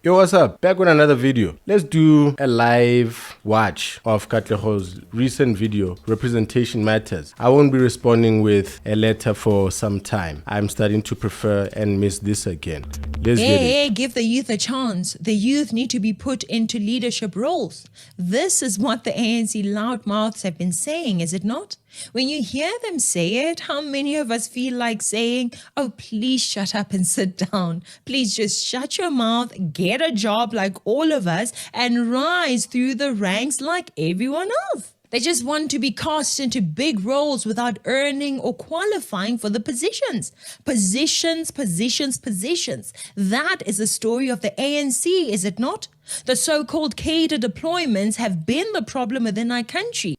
Yo, what's up? Back with another video. Let's do a live watch of Katlego's recent video, Representation Matters. I won't be responding with a letter for some time. I'm starting to prefer and miss this again. Let's get it. Hey, give the youth a chance. The youth need to be put into leadership roles. This is what the ANC loudmouths have been saying, is it not? When you hear them say it, how many of us feel like saying, oh, please shut up and sit down. Please just shut your mouth, get a job like all of us, and rise through the ranks like everyone else. They just want to be cast into big roles without earning or qualifying for the positions. Positions. That is the story of the ANC, is it not? The so-called Cadre deployments have been the problem within our country.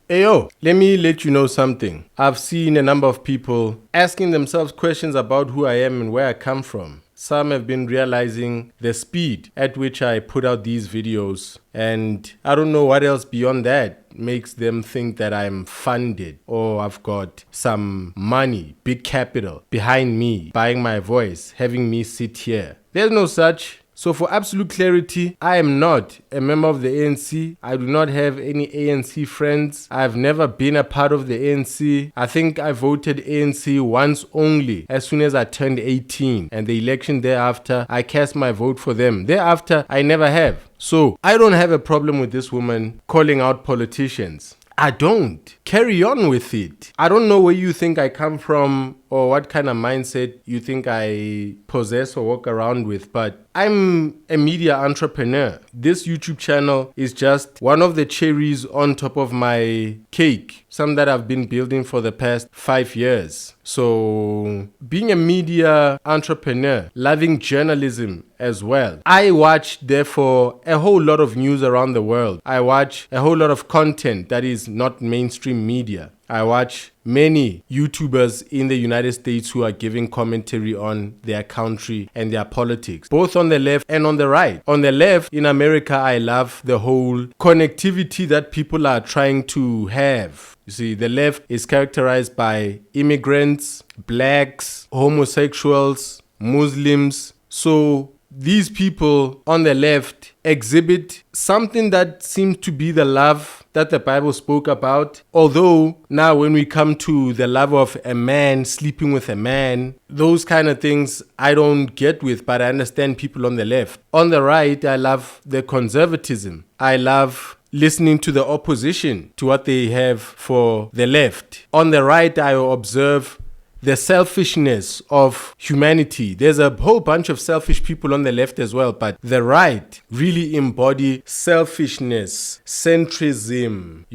Hey yo, let me let you know something. I've seen a number of people asking themselves questions about who I am and where I come from. Some have been realizing the speed at which I put out these videos, and I don't know what else beyond that makes them think that I'm funded or I've got some money, big capital behind me, buying my voice, having me sit here. There's no such. So for absolute clarity, I am not a member of the ANC. I do not have any ANC friends. I've never been a part of the ANC. I think I voted ANC once only, as soon as I turned 18. And the election thereafter, I cast my vote for them. Thereafter, I never have. So I don't have a problem with this woman calling out politicians. I don't. Carry on with it. I don't know where you think I come from or what kind of mindset you think I possess or walk around with, but I'm a media entrepreneur. This YouTube channel is just one of the cherries on top of my cake, some that I've been building for the past 5 years. So being a media entrepreneur, loving journalism as well, I watch therefore a whole lot of news around the world. I watch a whole lot of content that is not mainstream media. I watch many YouTubers in the United States who are giving commentary on their country and their politics, both on the left and on the right. On the left, in America, I love the whole connectivity that people are trying to have. You see, the left is characterized by immigrants, blacks, homosexuals, Muslims. So these people on the left exhibit something that seems to be the love that the Bible spoke about. Although now when we come to the love of a man sleeping with a man, those kind of things I don't get with, but I understand people on the left. On the right, I love the conservatism. I love listening to the opposition to what they have for the left. On the right, I observe the selfishness of humanity. There's a whole bunch of selfish people on the left as well, but the right really embody selfishness, centrism,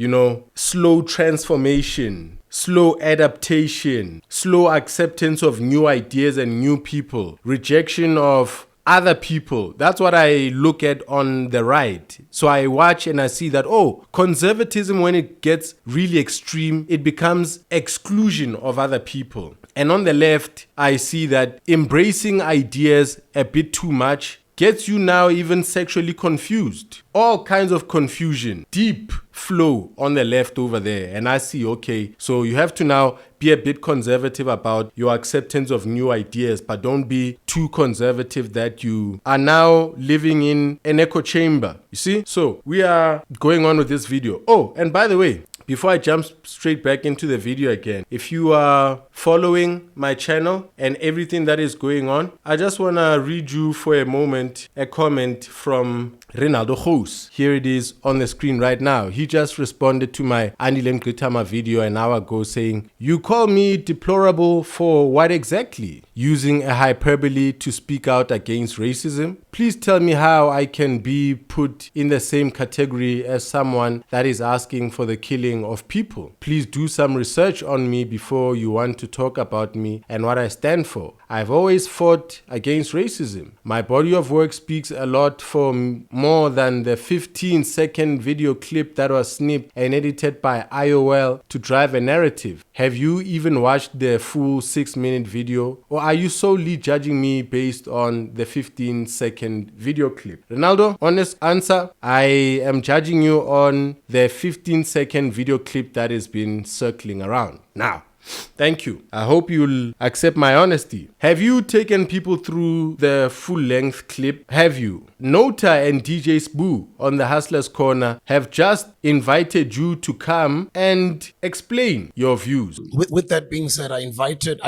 slow transformation, slow adaptation, slow acceptance of new ideas and new people, rejection of other people. That's what I look at on the right. So I watch and I see that, conservatism, when it gets really extreme, it becomes exclusion of other people. And on the left, I see that embracing ideas a bit too much gets you now even sexually confused. All kinds of confusion, deep flow on the left over there. And I see, okay, so you have to now be a bit conservative about your acceptance of new ideas, but don't be too conservative that you are now living in an echo chamber. You see? So we are going on with this video. Oh, and by the way, before I jump straight back into the video again, if you are following my channel and everything that is going on, I just want to read you for a moment a comment from Gouws. Here it is on the screen right now. He just responded to my Andile Mgqithama video an hour ago saying, "You call me deplorable for what exactly? Using a hyperbole to speak out against racism? Please tell me how I can be put in the same category as someone that is asking for the killing of people. Please do some research on me before you want to talk about me and what I stand for. I've always fought against racism. My body of work speaks a lot for more than the 15-second video clip that was snipped and edited by IOL to drive a narrative. Have you even watched the full 6-minute video? Or are you solely judging me based on the 15-second video clip?" Ronaldo, honest answer, I am judging you on the 15-second video clip that has been circling around. Now, Thank you. I hope you'll accept my honesty. Have you taken people through the full-length clip? Have you? Nota and DJ Spoo on the Hustlers Corner have just invited you to come and explain your views. With that being said, I invited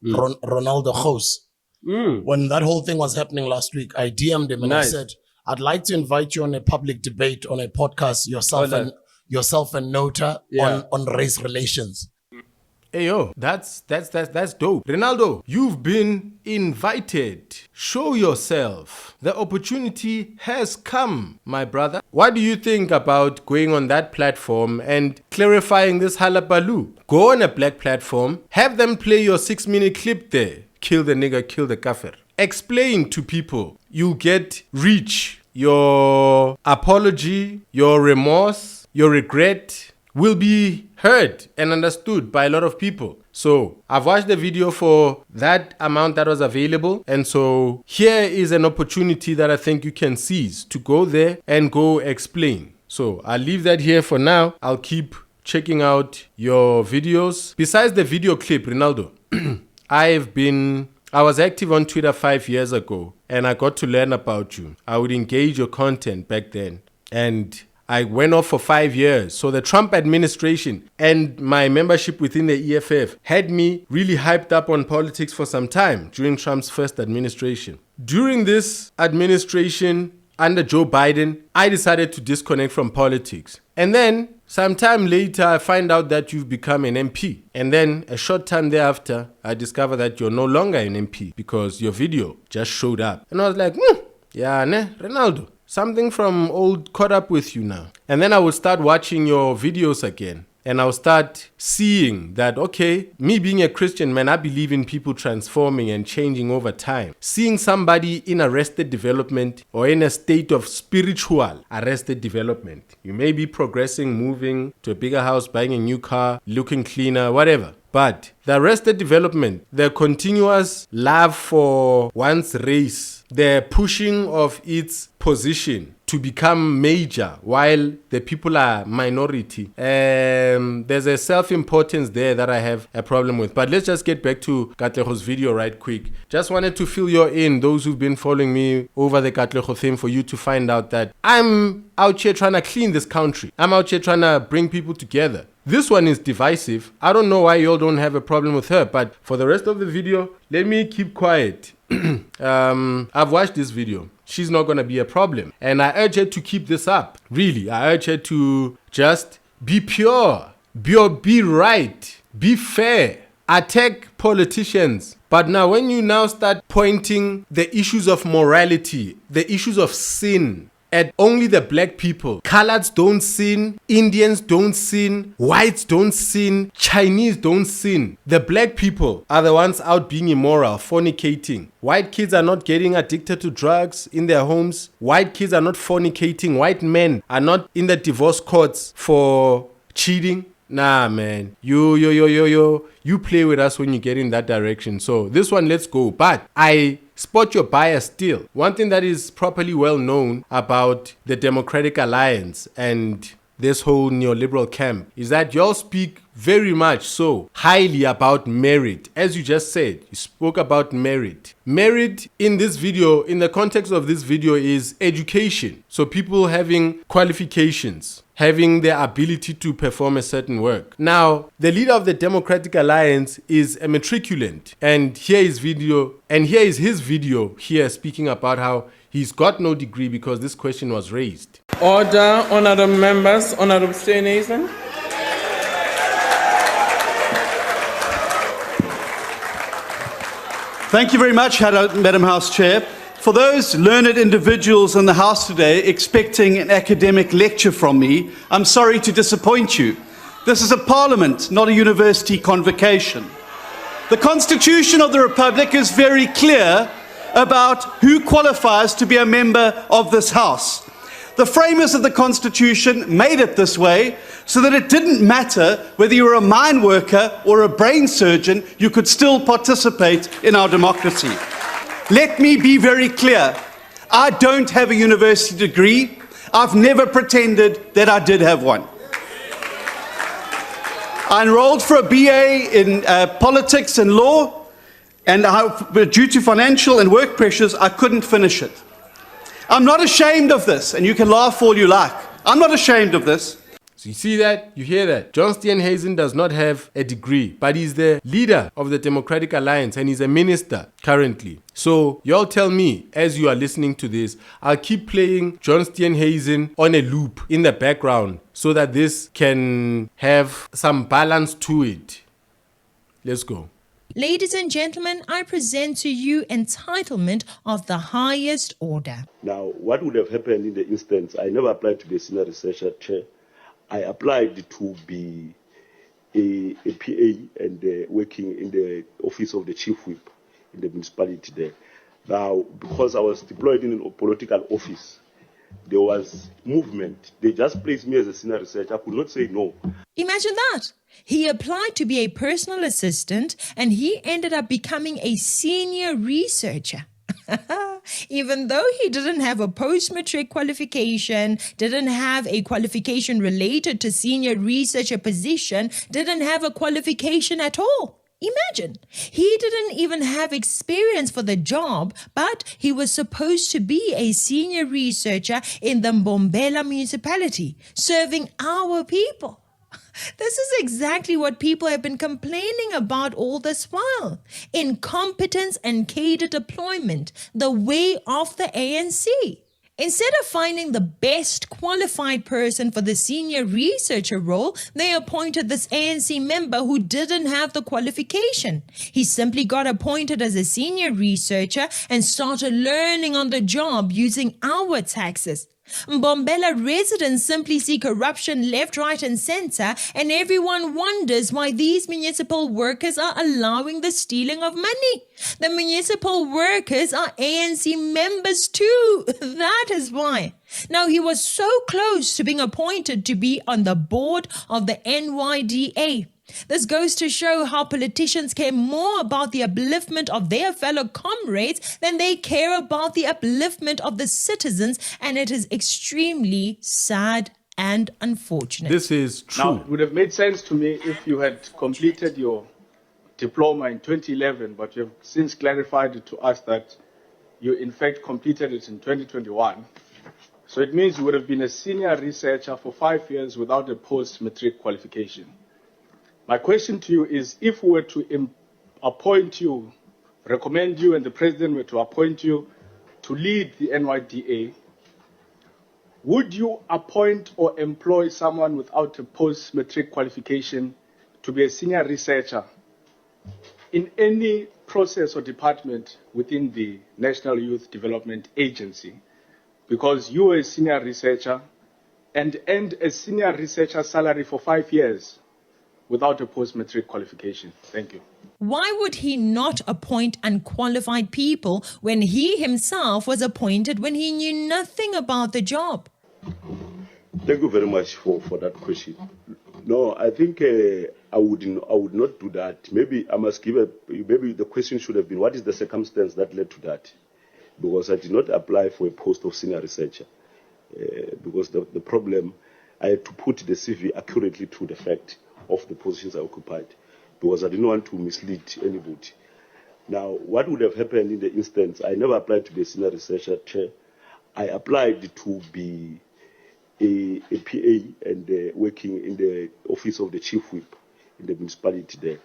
Ronaldo Gouws. When that whole thing was happening last week, I DM'd him and I said, I'd like to invite you on a public debate on a podcast, yourself and Nota on race relations. Hey yo, that's dope. Ronaldo, you've been invited. Show yourself. The opportunity has come, my brother. What do you think about going on that platform and clarifying this halabaloo? Go on a black platform, have them play your 6-minute clip there. Kill the nigga, kill the kafir. Explain to people. You get reach. Your apology, your remorse, your regret will be heard and understood by a lot of people. So I've watched the video for that amount that was available. And so here is an opportunity that I think you can seize to go there and go explain. So I'll leave that here for now. I'll keep checking out your videos. Besides the video clip, Ronaldo, I was active on Twitter 5 years ago and I got to learn about you. I would engage your content back then. And I went off for 5 years. So the Trump administration and my membership within the EFF had me really hyped up on politics for some time during Trump's first administration. During this administration under Joe Biden, I decided to disconnect from politics. And then sometime later, I find out that you've become an MP. And then a short time thereafter, I discover that you're no longer an MP because your video just showed up. And I was like, Ronaldo. Something from old caught up with you now. And then I would start watching your videos again. And I'll start seeing that, okay, me being a Christian, man, I believe in people transforming and changing over time. Seeing somebody in arrested development or in a state of spiritual arrested development. You may be progressing, moving to a bigger house, buying a new car, looking cleaner, whatever. But the arrested development, the continuous love for one's race, the pushing of its position to become major while the people are minority. There's a self-importance there that I have a problem with. But let's just get back to Katlego's video right quick. Just wanted to fill you in, those who've been following me over the Katlego thing, for you to find out that I'm out here trying to clean this country. I'm out here trying to bring people together. This one is divisive. I don't know why y'all don't have a problem with her, but for the rest of the video, let me keep quiet. I've watched this video. She's not going to be a problem. And I urge her to keep this up. Really, I urge her to just be pure, be right, be fair, attack politicians. But now when you now start pointing the issues of morality, the issues of sin, at only the black people. Coloreds don't sin, Indians don't sin, whites don't sin, Chinese don't sin. The black people are the ones out being immoral, fornicating. White kids are not getting addicted to drugs in their homes. White kids are not fornicating. White men are not in the divorce courts for cheating. Nah, man. You play with us when you get in that direction. So this one, let's go. But I spot your bias still. One thing that is properly well known about the Democratic Alliance and this whole neoliberal camp is that y'all speak very much so highly about merit. As you just said, you spoke about merit. Merit in this video, in the context of this video, is education. So people having qualifications, having the ability to perform a certain work. Now, the leader of the Democratic Alliance is a matriculant. And here is his video here speaking about how he's got no degree because this question was raised. Order, honorable members, honorable Steenhuisen. Thank you very much, Madam House Chair. For those learned individuals in the House today expecting an academic lecture from me, I'm sorry to disappoint you. This is a parliament, not a university convocation. The Constitution of the Republic is very clear about who qualifies to be a member of this House. The framers of the Constitution made it this way so that it didn't matter whether you were a mine worker or a brain surgeon, you could still participate in our democracy. Let me be very clear. I don't have a university degree. I've never pretended that I did have one. I enrolled for a BA in politics and law, and due to financial and work pressures, I couldn't finish it. I'm not ashamed of this, and you can laugh all you like. I'm not ashamed of this. So you see that? You hear that? John Steenhuisen does not have a degree, but he's the leader of the Democratic Alliance and he's a minister currently. So y'all tell me, as you are listening to this, I'll keep playing John Steenhuisen on a loop in the background so that this can have some balance to it. Let's go. Ladies and gentlemen, I present to you entitlement of the highest order. Now, what would have happened in the instance, I never applied to be a senior researcher chair. I applied to be a PA and working in the office of the chief whip in the municipality there. Now, because I was deployed in a political office, there was movement. They just placed me as a senior researcher. I could not say no. Imagine that. He applied to be a personal assistant and he ended up becoming a senior researcher. Even though he didn't have a post-matric qualification, didn't have a qualification related to senior researcher position, didn't have a qualification at all. Imagine, he didn't even have experience for the job, but he was supposed to be a senior researcher in the Mbombela municipality, serving our people. This is exactly what people have been complaining about all this while. Incompetence and cadre deployment, the way of the ANC. Instead of finding the best qualified person for the senior researcher role, they appointed this ANC member who didn't have the qualification. He simply got appointed as a senior researcher and started learning on the job using our taxes. Mbombela residents simply see corruption left, right and center, and everyone wonders why these municipal workers are allowing the stealing of money. The municipal workers are ANC members too. That is why. Now, he was so close to being appointed to be on the board of the NYDA. This goes to show how politicians care more about the upliftment of their fellow comrades than they care about the upliftment of the citizens, and it is extremely sad and unfortunate. This is true. Now, it would have made sense to me if you had completed your diploma in 2011, but you have since clarified it to us that you in fact completed it in 2021. So it means you would have been a senior researcher for 5 years without a post-matric qualification. My question to you is, if we were to appoint you, recommend you, and the president were to appoint you to lead the NYDA, would you appoint or employ someone without a post-matric qualification to be a senior researcher in any process or department within the National Youth Development Agency? Because you were a senior researcher and earned a senior researcher salary for 5 years without a post-matric qualification. Thank you. Why would he not appoint unqualified people when he himself was appointed when he knew nothing about the job? Thank you very much for that question. No, I think I would not do that. Maybe I must maybe the question should have been, what is the circumstance that led to that? Because I did not apply for a post of senior researcher. Because the problem, I had to put the CV accurately to the fact of the positions I occupied, because I didn't want to mislead anybody. Now, what would have happened in the instance, I never applied to be a senior researcher chair. I applied to be a PA and working in the office of the chief whip in the municipality there.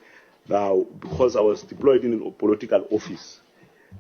Now, because I was deployed in a political office,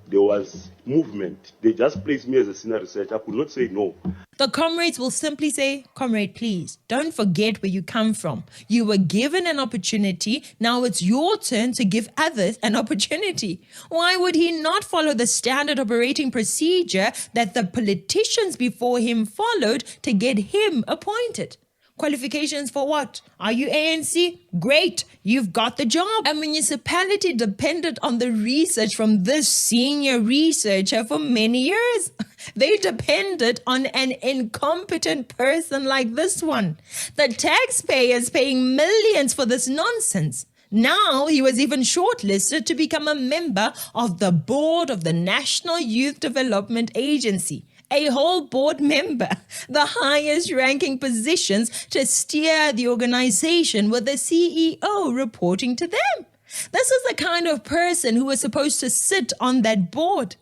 there was movement. They just placed me as a senior researcher. I could not say no. The comrades will simply say, comrade, please, don't forget where you come from. You were given an opportunity. Now it's your turn to give others an opportunity. Why would he not follow the standard operating procedure that the politicians before him followed to get him appointed? Qualifications for what? Are you ANC? Great, you've got the job. A municipality depended on the research from this senior researcher for many years. They depended on an incompetent person like this one. The taxpayers paying millions for this nonsense. Now he was even shortlisted to become a member of the board of the National Youth Development Agency. a whole board member, the highest ranking positions to steer the organization with the CEO reporting to them. This is the kind of person who is supposed to sit on that board.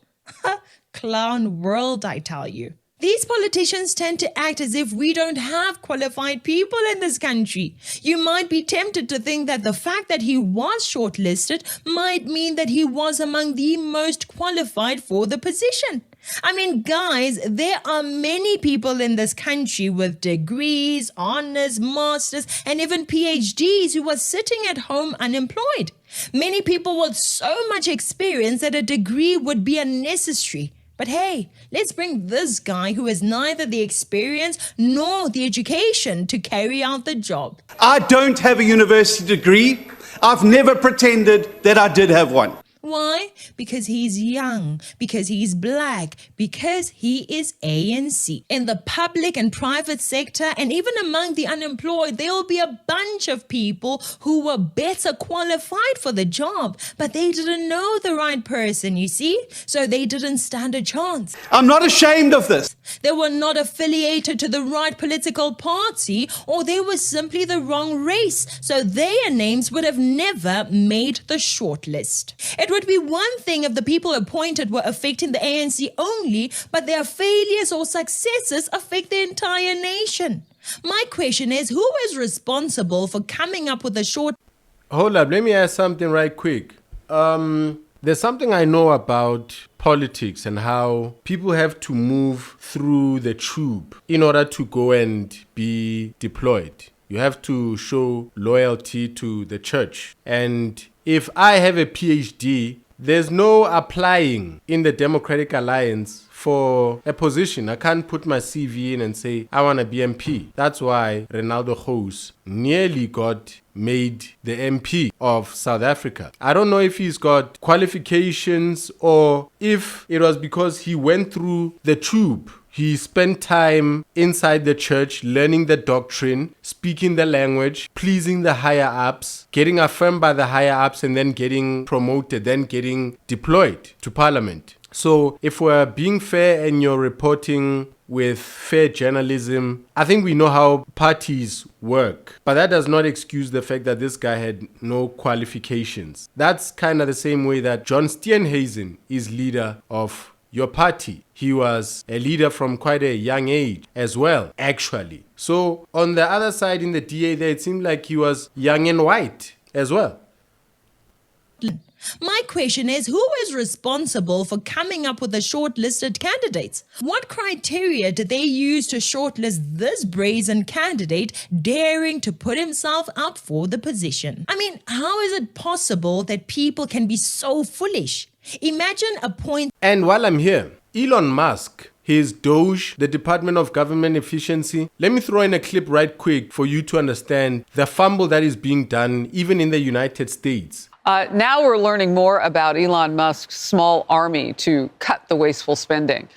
Clown world, I tell you. These politicians tend to act as if we don't have qualified people in this country. You might be tempted to think that the fact that he was shortlisted might mean that he was among the most qualified for the position. I mean, guys, there are many people in this country with degrees, honors, masters, and even PhDs who are sitting at home unemployed. Many people with so much experience that a degree would be unnecessary. But hey, let's bring this guy who has neither the experience nor the education to carry out the job. I don't have a university degree. I've never pretended that I did have one. Why? Because he's young, because he's black, because he is ANC. In the public and private sector, and even among the unemployed, there will be a bunch of people who were better qualified for the job, but they didn't know the right person, you see? So they didn't stand a chance. I'm not ashamed of this. They were not affiliated to the right political party, or they were simply the wrong race, so their names would have never made the shortlist. It would be one thing if the people appointed were affecting the ANC only, but their failures or successes affect the entire nation. My question is, who is responsible for coming up with a short... Hold up, let me ask something right quick. There's something I know about politics and how people have to move through the tube in order to go and be deployed. You have to show loyalty to the church. And if I have a PhD, there's no applying in the Democratic Alliance for a position. I can't put my CV in and say, I want to be MP. That's why Gouws nearly got made the MP of South Africa. I don't know if he's got qualifications or if it was because he went through the tube. He spent time inside the church, learning the doctrine, speaking the language, pleasing the higher ups, getting affirmed by the higher ups, and then getting promoted, then getting deployed to parliament. So if we're being fair and you're reporting with fair journalism, I think we know how parties work. But that does not excuse the fact that this guy had no qualifications. That's kind of the same way that John Steenhuisen is leader of your party. He was a leader from quite a young age as well, actually. So on the other side in the DA there, it seemed like he was young and white as well. My question is, who is responsible for coming up with the shortlisted candidates? What criteria did they use to shortlist this brazen candidate daring to put himself up for the position? I mean, how is it possible that people can be so foolish? Imagine a point. And while I'm here, Elon Musk, his Doge, the Department of Government Efficiency. Let me throw in a clip right quick for you to understand the fumble that is being done even in the United States. Now we're learning more about Elon Musk's small army to cut the wasteful spending.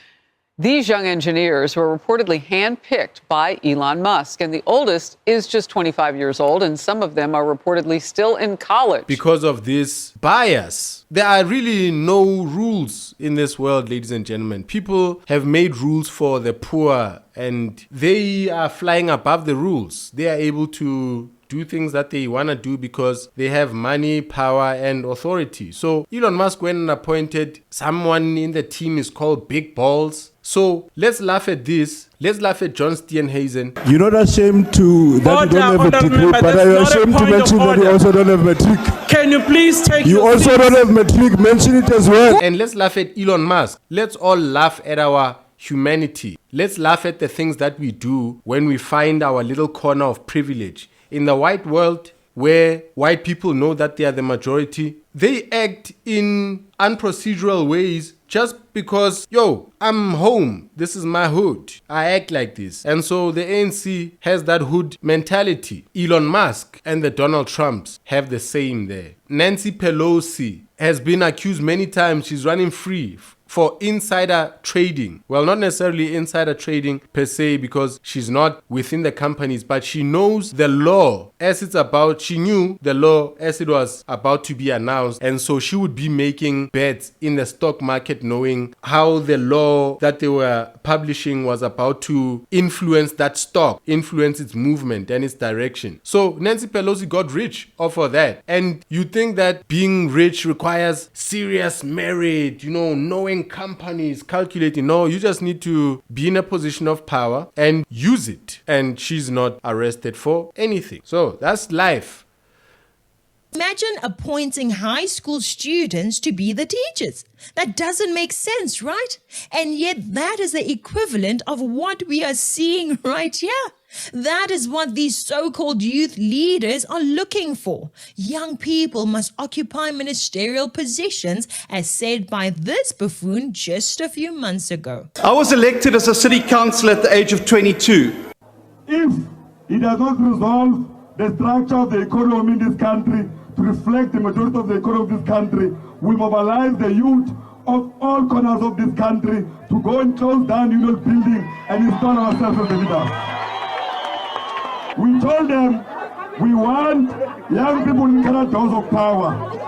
These young engineers were reportedly handpicked by Elon Musk, and the oldest is just 25 years old, and some of them are reportedly still in college. Because of this bias, there are really no rules in this world, ladies and gentlemen. People have made rules for the poor, and they are flying above the rules. They are able to do things that they want to do because they have money, power, and authority. So Elon Musk went and appointed someone in the team is called Big Balls. So let's laugh at this. Let's laugh at John Steenhuisen. You're not ashamed to that you don't have a degree, but are you ashamed to mention that you also don't have matric? Can you please take You your also seats? don't have matric, mention it as well. And let's laugh at Elon Musk. Let's all laugh at our humanity. Let's laugh at the things that we do when we find our little corner of privilege. In the white world, where white people know that they are the majority, they act in unprocedural ways just because, yo, I'm home. This is my hood. I act like this. And so the ANC has that hood mentality. Elon Musk and the Donald Trumps have the same there. Nancy Pelosi has been accused many times. She's running free for insider trading. Well, not necessarily insider trading per se, because she's not within the companies, but she knows the law as it's about. She knew the law as it was about to be announced, and so she would be making bets in the stock market knowing how the law that they were publishing was about to influence that stock, influence its movement and its direction. So Nancy Pelosi got rich off of that. And you think that being rich requires serious merit, knowing companies, calculating. No, you just need to be in a position of power and use it. And she's not arrested for anything. So that's life. Imagine appointing high school students to be the teachers. That doesn't make sense, right? And yet that is the equivalent of what we are seeing right here. That is what these so-called youth leaders are looking for. Young people must occupy ministerial positions, as said by this buffoon just a few months ago. I was elected as a city councillor at the age of 22. If it does not resolve the structure of the economy in this country to reflect the majority of the economy of this country, we mobilize the youth of all corners of this country to go and close down union building and install ourselves as the leaders. We told them we want young people in corridors of power.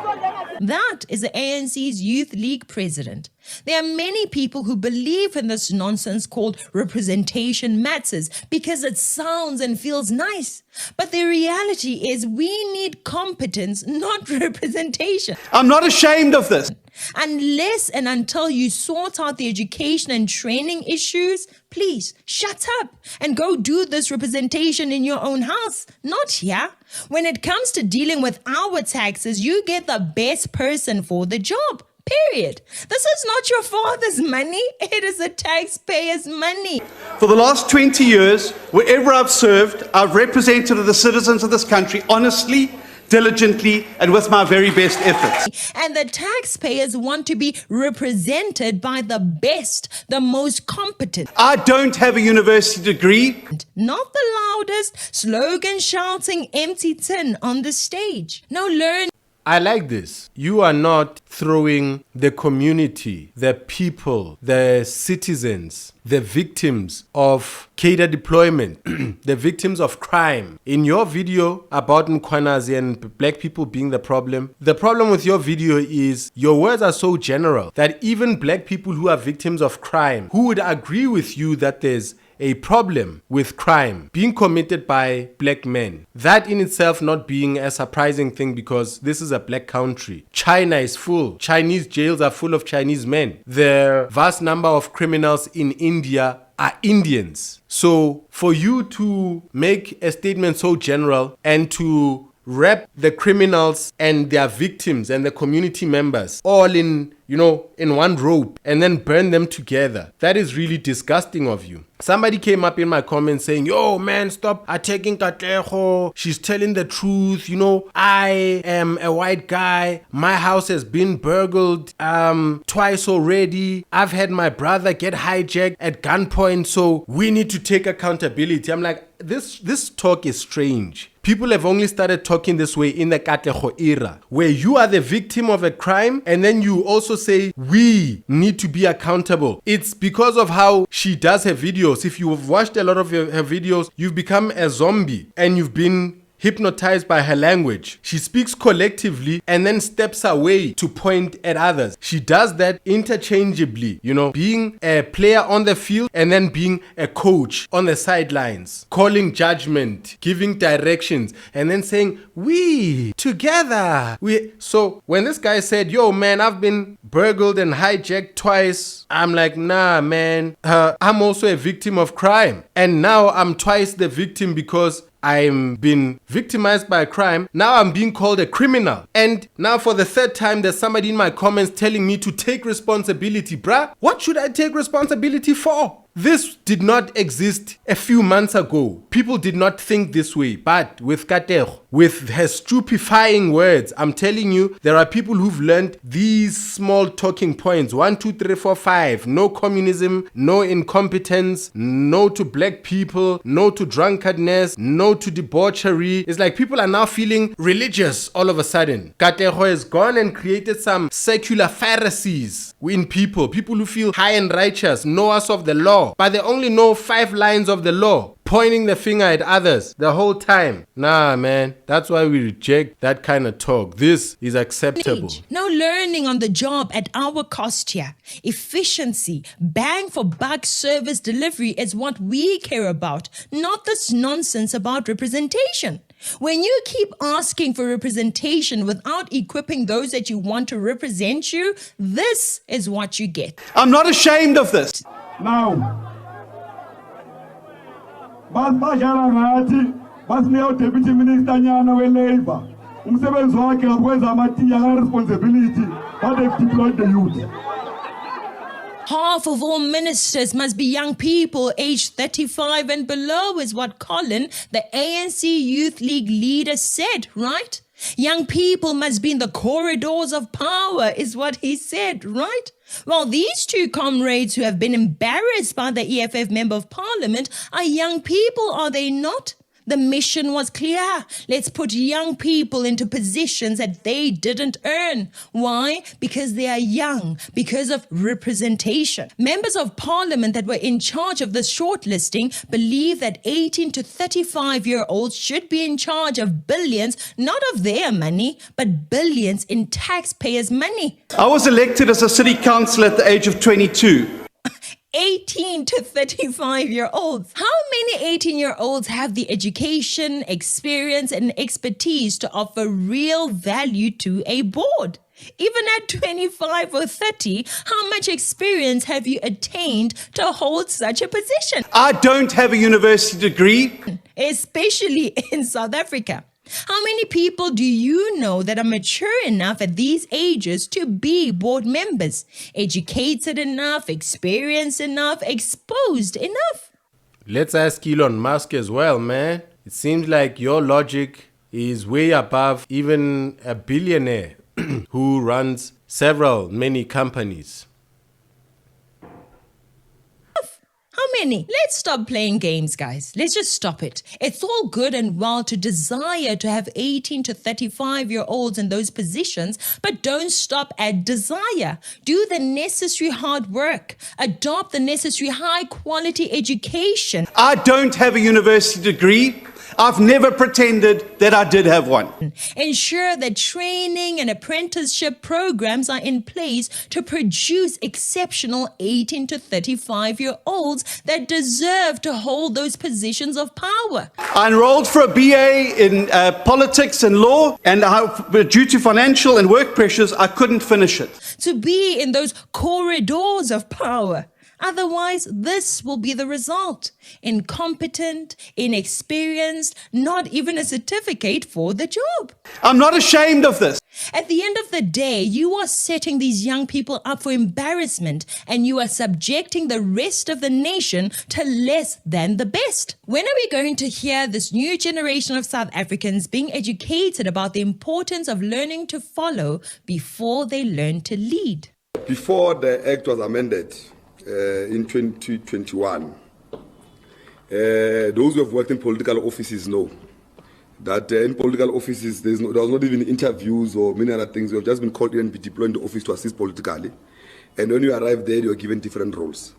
That is the ANC's Youth League president. There are many people who believe in this nonsense called representation matters because it sounds and feels nice. But the reality is we need competence, not representation. I'm not ashamed of this. Unless and until you sort out the education and training issues, please shut up and go do this representation in your own house, not here. When it comes to dealing with our taxes, you get the best person for the job. Period. This is not your father's money. It is the taxpayers' money. For the last 20 years, wherever I've served, I've represented the citizens of this country honestly, diligently, and with my very best efforts. And the taxpayers want to be represented by the best, the most competent. I don't have a university degree. Not the loudest, slogan-shouting empty tin on the stage. No, learn. I like this. You are not throwing the community, the people, the citizens, the victims of cadre deployment, the victims of crime. In your video about Nkwanas and black people being the problem with your video is your words are so general that even black people who are victims of crime, who would agree with you that there's a problem with crime being committed by black men. That in itself not being a surprising thing because this is a black country. China is full. Chinese jails are full of Chinese men. The vast number of criminals in India are Indians. So for you to make a statement so general and to wrap the criminals and their victims and the community members all in one rope and then burn them together, that is really disgusting of you. Somebody came up in my comments saying, yo man, stop attacking Katlego. She's telling the truth. I am a white guy. My house has been burgled twice already. I've had my brother get hijacked at gunpoint, so we need to take accountability. I'm like, this talk is strange. People have only started talking this way in the Katlego era, where you are the victim of a crime and then you also say we need to be accountable. It's because of how she does her videos. If you've watched a lot of her videos, you've become a zombie and you've been hypnotized by her language. She speaks collectively and then steps away to point at others. She does that interchangeably, being a player on the field and then being a coach on the sidelines, calling judgment, giving directions, and then saying, we together. So when this guy said, yo man, I've been burgled and hijacked twice, I'm like, nah man, I'm also a victim of crime. And now I'm twice the victim because I'm been victimized by a crime. Now I'm being called a criminal. And now for the third time, there's somebody in my comments telling me to take responsibility. Bruh, what should I take responsibility for? This did not exist a few months ago. People did not think this way. But with Katlego, with her stupefying words, I'm telling you, there are people who've learned these small talking points. 1, 2, 3, 4, 5. No communism, no incompetence, no to black people, no to drunkenness, no to debauchery. It's like people are now feeling religious all of a sudden. Katlego has gone and created some secular Pharisees in people who feel high and righteous, knowers of the law, but they only know 5 lines of the law, pointing the finger at others the whole time. Nah, man, that's why we reject that kind of talk. This is acceptable. No learning on the job at our cost here. Efficiency, bang for buck service delivery is what we care about, not this nonsense about representation. When you keep asking for representation without equipping those that you want to represent you, this is what you get. I'm not ashamed of this. Now, basibadlala ngathi basinika uDeputy Minister nyana we-Labour umsebenzi wakhe ngakwenza amatiya ka-responsibility but they've deployed the youth. Half of all ministers must be young people aged 35 and below is what Colin, the ANC Youth League leader, said, right? Young people must be in the corridors of power is what he said, right? Well, these two comrades who have been embarrassed by the EFF Member of Parliament are young people, are they not? The mission was clear. Let's put young people into positions that they didn't earn. Why? Because they are young, because of representation. Members of Parliament that were in charge of this shortlisting believe that 18 to 35-year-olds should be in charge of billions, not of their money, but billions in taxpayers' money. I was elected as a city councillor at the age of 22. 18 to 35-year-olds. How many 18-year-olds have the education, experience, and expertise to offer real value to a board? Even at 25 or 30, how much experience have you attained to hold such a position? I don't have a university degree. Especially in South Africa. How many people do you know that are mature enough at these ages to be board members? Educated enough, experienced enough, exposed enough? Let's ask Elon Musk as well, man. It seems like your logic is way above even a billionaire who runs many companies. How many? Let's stop playing games, guys. Let's just stop it. It's all good and well to desire to have 18 to 35-year-olds in those positions, but don't stop at desire. Do the necessary hard work. Adopt the necessary high-quality education. I don't have a university degree. I've never pretended that I did have one. Ensure that training and apprenticeship programs are in place to produce exceptional 18 to 35-year-olds that deserve to hold those positions of power. I enrolled for a BA in politics and law, and due to financial and work pressures, I couldn't finish it. To be in those corridors of power. Otherwise, this will be the result. Incompetent, inexperienced, not even a certificate for the job. I'm not ashamed of this. At the end of the day, you are setting these young people up for embarrassment, and you are subjecting the rest of the nation to less than the best. When are we going to hear this new generation of South Africans being educated about the importance of learning to follow before they learn to lead? Before the Act was amended, in 2021, those who have worked in political offices know that in political offices there was not even interviews or many other things. You have just been called in and be deployed in the office to assist politically, and when you arrive there, you are given different roles.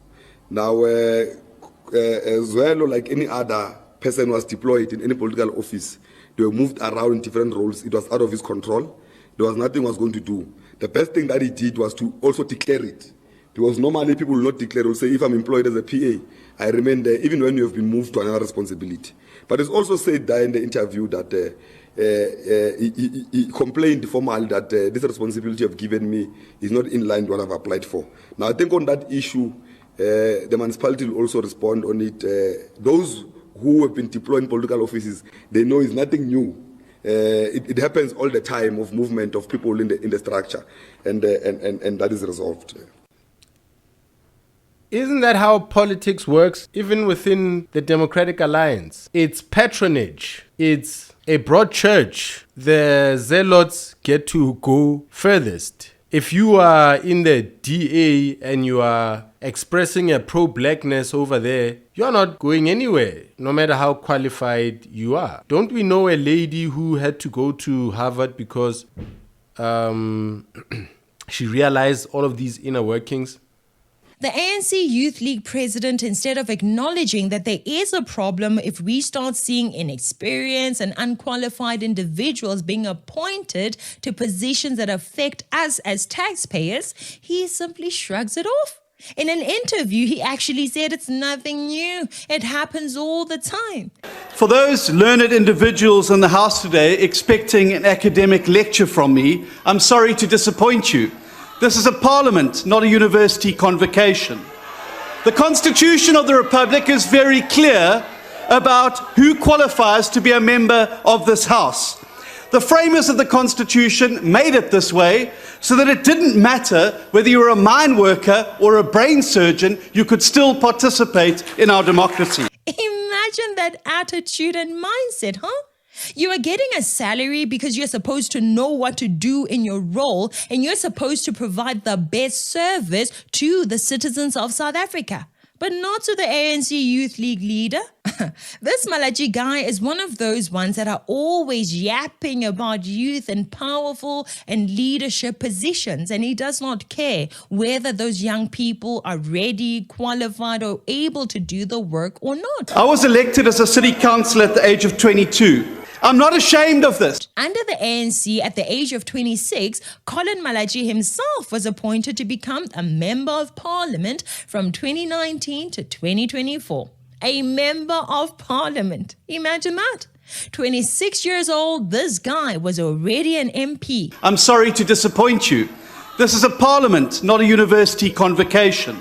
Now, as well, like any other person who was deployed in any political office, they were moved around in different roles. It was out of his control. There was nothing he was going to do. The best thing that he did was to also declare it. Because normally people will not declare, will say, if I'm employed as a PA, I remain there, even when you have been moved to another responsibility. But it's also said there in the interview that he complained formally that this responsibility you've given me is not in line with what I've applied for. Now, I think on that issue, the municipality will also respond on it. Those who have been deployed in political offices, they know it's nothing new. It happens all the time of movement of people in the structure, and that is resolved. Isn't that how politics works, even within the Democratic Alliance? It's patronage. It's a broad church. The zealots get to go furthest. If you are in the DA and you are expressing a pro-blackness over there, you're not going anywhere, no matter how qualified you are. Don't we know a lady who had to go to Harvard because she realized all of these inner workings? The ANC Youth League president, instead of acknowledging that there is a problem if we start seeing inexperienced and unqualified individuals being appointed to positions that affect us as taxpayers, he simply shrugs it off. In an interview, he actually said it's nothing new. It happens all the time. For those learned individuals in the House today expecting an academic lecture from me, I'm sorry to disappoint you. This is a parliament, not a university convocation. The Constitution of the Republic is very clear about who qualifies to be a member of this House. The framers of the Constitution made it this way so that it didn't matter whether you were a mine worker or a brain surgeon, you could still participate in our democracy. Imagine that attitude and mindset, huh? You are getting a salary because you're supposed to know what to do in your role and you're supposed to provide the best service to the citizens of South Africa, but not to the ANC Youth League leader. This Malachi guy is one of those ones that are always yapping about youth and powerful and leadership positions, and he does not care whether those young people are ready, qualified, or able to do the work or not. I was elected as a city councillor at the age of 22. I'm not ashamed of this. Under the ANC, at the age of 26, Colin Malachi himself was appointed to become a member of parliament from 2019 to 2024. A member of parliament. Imagine that. 26 years old, this guy was already an MP. I'm sorry to disappoint you. This is a parliament, not a university convocation.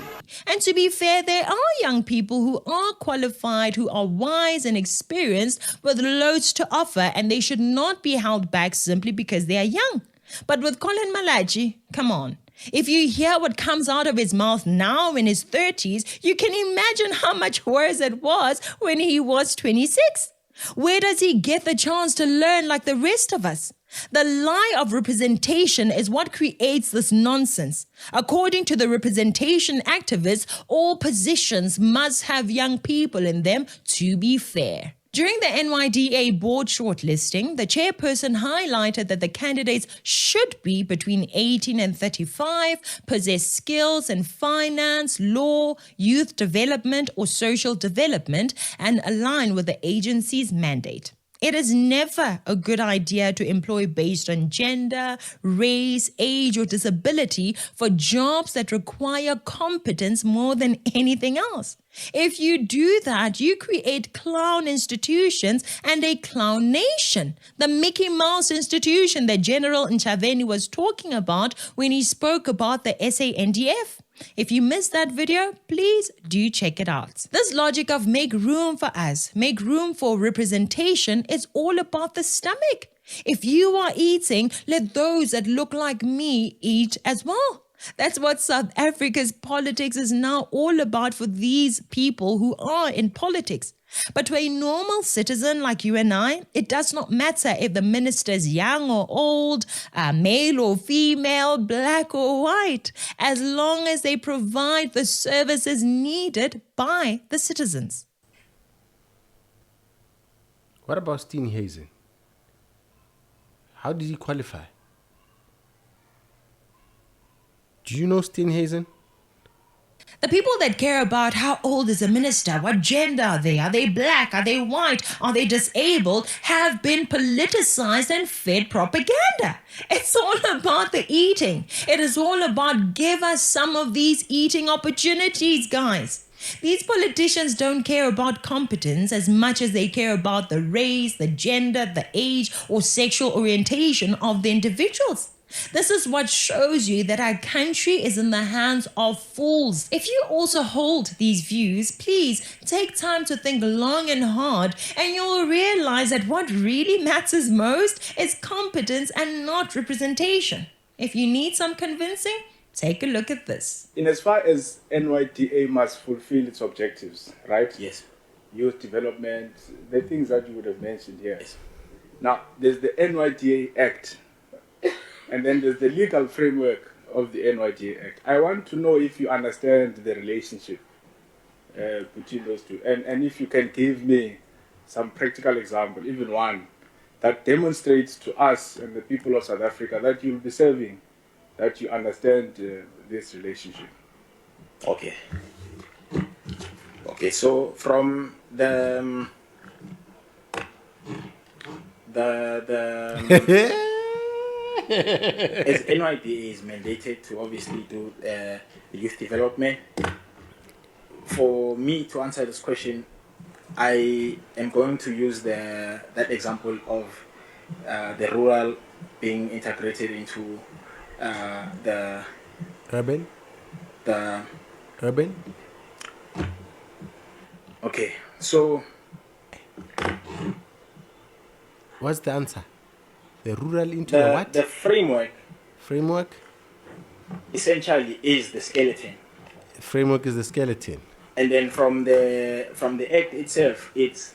And to be fair, there are young people who are qualified, who are wise and experienced with loads to offer, and they should not be held back simply because they are young. But with Colin Malachi, come on. If you hear what comes out of his mouth now in his 30s, you can imagine how much worse it was when he was 26. Where does he get the chance to learn like the rest of us? The lie of representation is what creates this nonsense. According to the representation activists, all positions must have young people in them to be fair. During the NYDA board shortlisting, the chairperson highlighted that the candidates should be between 18 and 35, possess skills in finance, law, youth development, or social development, and align with the agency's mandate. It is never a good idea to employ based on gender, race, age, or disability for jobs that require competence more than anything else. If you do that, you create clown institutions and a clown nation. The Mickey Mouse institution that General Nchaveni was talking about when he spoke about the SANDF. If you missed that video, please do check it out. This logic of make room for us, make room for representation is all about the stomach. If you are eating, let those that look like me eat as well. That's what South Africa's politics is now all about for these people who are in politics. But to a normal citizen like you and I, it does not matter if the minister is young or old, male or female, black or white, as long as they provide the services needed by the citizens. What about Steenhuisen? How did he qualify? Do you know Steenhuisen? The people that care about how old is a minister, what gender are they black, are they white, are they disabled, have been politicized and fed propaganda. It's all about the eating. It is all about give us some of these eating opportunities, guys. These politicians don't care about competence as much as they care about the race, the gender, the age, or sexual orientation of the individuals. This is what shows you that our country is in the hands of fools. If you also hold these views, please take time to think long and hard, and you'll realize that what really matters most is competence and not representation. If you need some convincing, Take a look at this. In as far as NYDA must fulfill its objectives, right? Yes. Youth development, the things that you would have mentioned here. Yes. Now, there's the NYDA Act, and then there's the legal framework of the NYDA Act. I want to know if you understand the relationship between those two, and if you can give me some practical example, even one, that demonstrates to us and the people of South Africa that you'll be serving, that you understand this relationship. Okay. Okay, so from the as NYDA is mandated to obviously do youth development. For me to answer this question, I am going to use that example of the rural being integrated into the urban. Okay, so what's the answer? The rural into the what? The framework. Framework Essentially is the skeleton. The framework is the skeleton. And then from the act itself, it's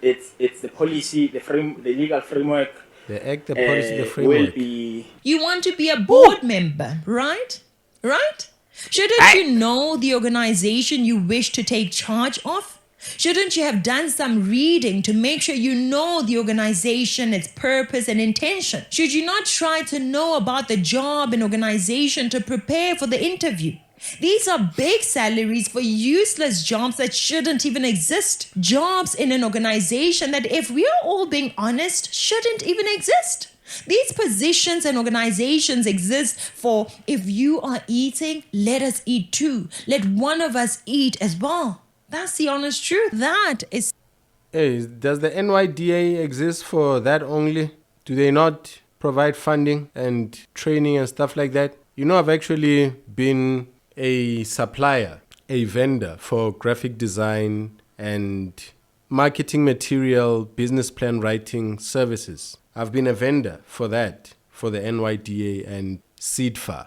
the policy, the legal framework. The act, the policy, the framework. Will be. You want to be a board member, right? Right? Shouldn't you know the organization you wish to take charge of? Shouldn't you have done some reading to make sure you know the organization, its purpose and intention? Should you not try to know about the job and organization to prepare for the interview? These are big salaries for useless jobs that shouldn't even exist. Jobs in an organization that, if we are all being honest, shouldn't even exist. These positions and organizations exist for, if you are eating, let us eat too. Let one of us eat as well. That's the honest truth. That is... Hey, does the NYDA exist for that only? Do they not provide funding and training and stuff like that? You know, I've actually been a supplier, a vendor for graphic design and marketing material, business plan writing services. I've been a vendor for that, for the NYDA and SEEDFA,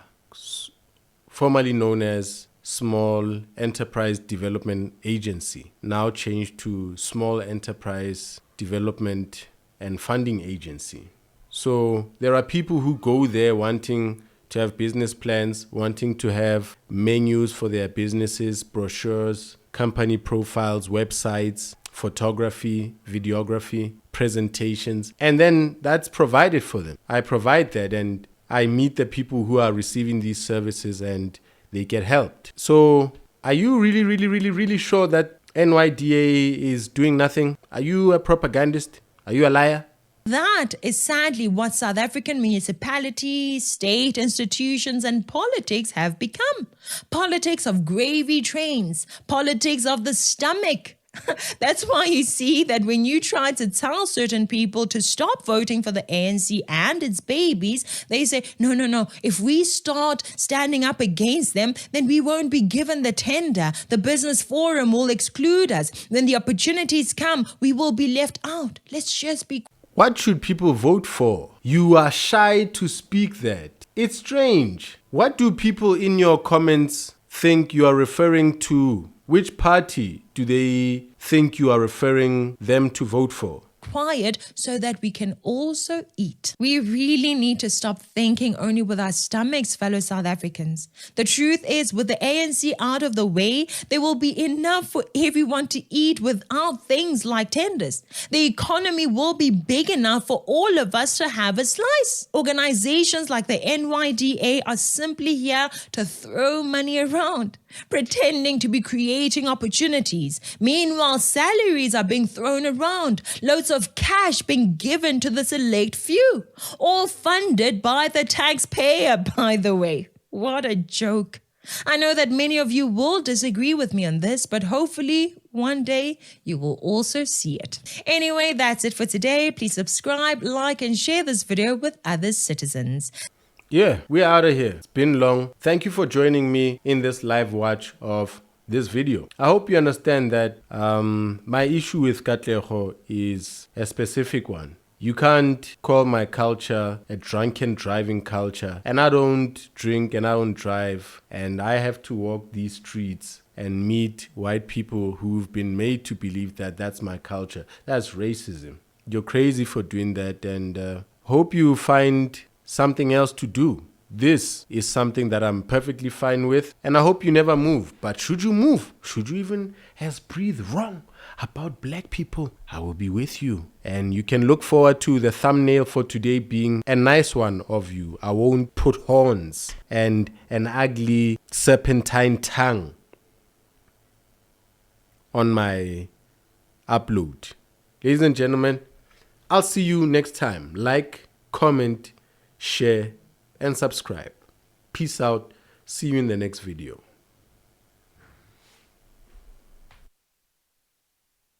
formerly known as Small Enterprise Development Agency, now changed to Small Enterprise Development and Funding Agency. So there are people who go there wanting to have business plans, wanting to have menus for their businesses, brochures, company profiles, websites, photography, videography, presentations, and then that's provided for them. I provide that and I meet the people who are receiving these services and they get helped. So are you really sure that NYDA is doing nothing? Are you a propagandist? Are you a liar? That is sadly what South African municipalities, state institutions and politics have become. Politics of gravy trains, politics of the stomach. That's why you see that when you try to tell certain people to stop voting for the ANC and its babies, they say, no, if we start standing up against them, then we won't be given the tender. The business forum will exclude us. When the opportunities come, we will be left out. Let's just be... What should people vote for? You are shy to speak that. It's strange. What do people in your comments think you are referring to? Which party do they think you are referring them to vote for? Quiet so that we can also eat. We really need to stop thinking only with our stomachs, fellow South Africans. The truth is, with the ANC out of the way, there will be enough for everyone to eat without things like tenders. The economy will be big enough for all of us to have a slice. Organizations like the NYDA are simply here to throw money around, pretending to be creating opportunities. Meanwhile, salaries are being thrown around, loads of cash being given to the select few, all funded by the taxpayer, by the way. What a joke. I know that many of you will disagree with me on this, but hopefully one day you will also see it. Anyway, that's it for today. Please subscribe, like, and share this video with other citizens. Yeah, we're out of here. It's been long. Thank you for joining me in this live watch of this video. I hope you understand that my issue with Katlego is a specific one. You can't call my culture a drunken driving culture. And I don't drink and I don't drive. And I have to walk these streets and meet white people who've been made to believe that that's my culture. That's racism. You're crazy for doing that, and hope you find something else to do. This is something that I'm perfectly fine with, and I hope you never move. But should you move, should you even breathe wrong about black people, I will be with you. And you can look forward to the thumbnail for today being a nice one of you. I won't put horns and an ugly serpentine tongue on my upload. Ladies and gentlemen, I'll see you next time. Like, comment, share, and subscribe. Peace out. See you in the next video.